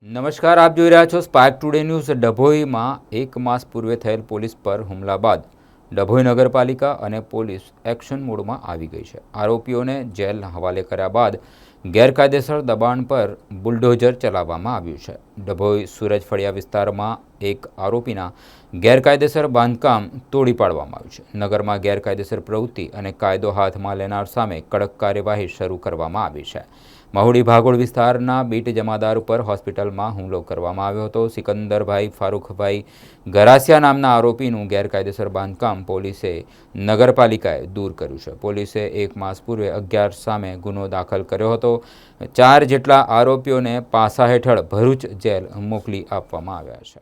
નમસ્કાર, આપ જોઈ રહ્યા છો સ્પાર્ક ટુડે ન્યૂઝ। ડભોઈમાં 1 માસ પૂર્વે થયેલ પોલીસ પર હુમલા બાદ ડભોઈ નગરપાલિકા અને પોલીસ એક્શન મોડમાં આવી ગઈ છે। આરોપીઓને જેલ હવાલે કર્યા બાદ ગેરકાયદેસર દબાણ પર બુલડોઝર ચલાવવામાં આવ્યું છે। ડભોઈ સૂરજ ફળિયા વિસ્તારમાં એક આરોપીના ગેરકાયદેસર બાંધકામ તોડી પાડવામાં આવ્યું છે। નગરમાં ગેરકાયદેસર પ્રવૃત્તિ અને કાયદો હાથમાં લેનાર સામે કડક કાર્યવાહી શરૂ કરવામાં આવી છે। મહુડી ભાગોળ વિસ્તારના બીટ જમાદાર ઉપર હોસ્પિટલમાં હુમલો કરવામાં આવ્યો હતો। સિકંદરભાઈ ફારૂકભાઈ ગરાસિયા નામના આરોપીનું ગેરકાયદેસર બાંધકામ પોલીસે નગરપાલિકાએ દૂર કર્યું છે। પોલીસે 1 માસ પૂર્વે 11 સામે ગુનો દાખલ કર્યો હતો। 4 જેટલા આરોપીઓને પાસા હેઠળ ભરૂચ જેલ મોકલી આપવામાં આવ્યા છે।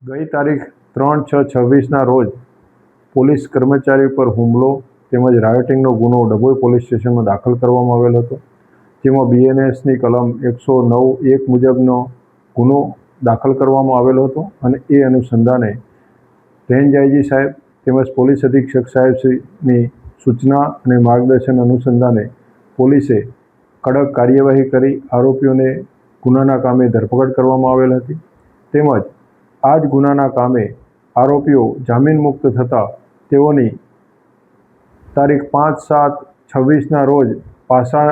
ગઈ તારીખ 3/6/26ના રોજ પોલીસ કર્મચારી પર હુમલો તેમજ રાયોટિંગનો ગુનો ડભોઈ પોલીસ સ્ટેશનમાં દાખલ કરવામાં આવેલ હતો, જેમાં BNSની કલમ 109(1) મુજબનો ગુનો દાખલ કરવામાં આવેલો હતો અને એ અનુસંધાને રેન્જ આઈજી સાહેબ તેમજ પોલીસ અધિક્ષક સાહેબશ્રીની સૂચના અને માર્ગદર્શન અનુસંધાને પોલીસે કડક કાર્યવાહી કરી આરોપીઓને ગુનાના કામે ધરપકડ કરવામાં આવેલ હતી। તેમજ આ જ ગુનાના કામે આરોપીઓ જામીન મુક્ત થતાં તેઓની તારીખ 5/7/26ના રોજ પાસા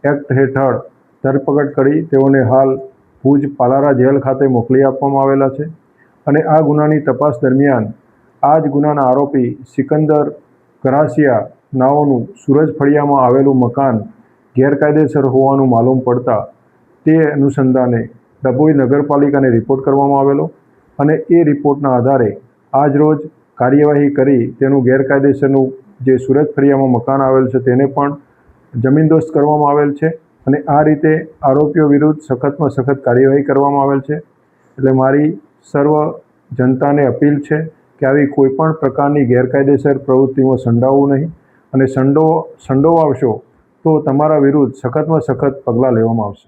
એક્ટ હેઠળ ધરપકડ કરી તેઓને હાલ ભુજ પાલારા જેલ ખાતે મોકલી આપવામાં આવેલા છે અને આ ગુનાની તપાસ દરમિયાન આ જ ગુનાના આરોપી સિકંદર ગરાસિયા નાઓનું સૂરજ ફળિયામાં આવેલું મકાન ગેરકાયદેસર હોવાનું માલુમ પડતા તે અનુસંધાને ડભોઈ નગરપાલિકાને રિપોર્ટ કરવામાં આવેલો અને એ રિપોર્ટના આધારે આજરોજ કાર્યવાહી કરી તેનું ગેરકાયદેસરનું જે સૂરજ ફળિયામાં મકાન આવેલ છે તેને પણ જમીનદોસ્ત કરવામાં આવેલ છે અને આ રીતે આરોપીઓ વિરુદ્ધ સખતમાં સખત કાર્યવાહી કરવામાં આવેલ છે। એટલે મારી સર્વ જનતાને અપીલ છે કે આવી કોઈપણ પ્રકારની ગેરકાયદેસર પ્રવૃત્તિમાં સંડોવાવું નહીં અને સંડોવાવશો તો તમારા વિરુદ્ધ સખતમાં સખત પગલાં લેવામાં આવશે।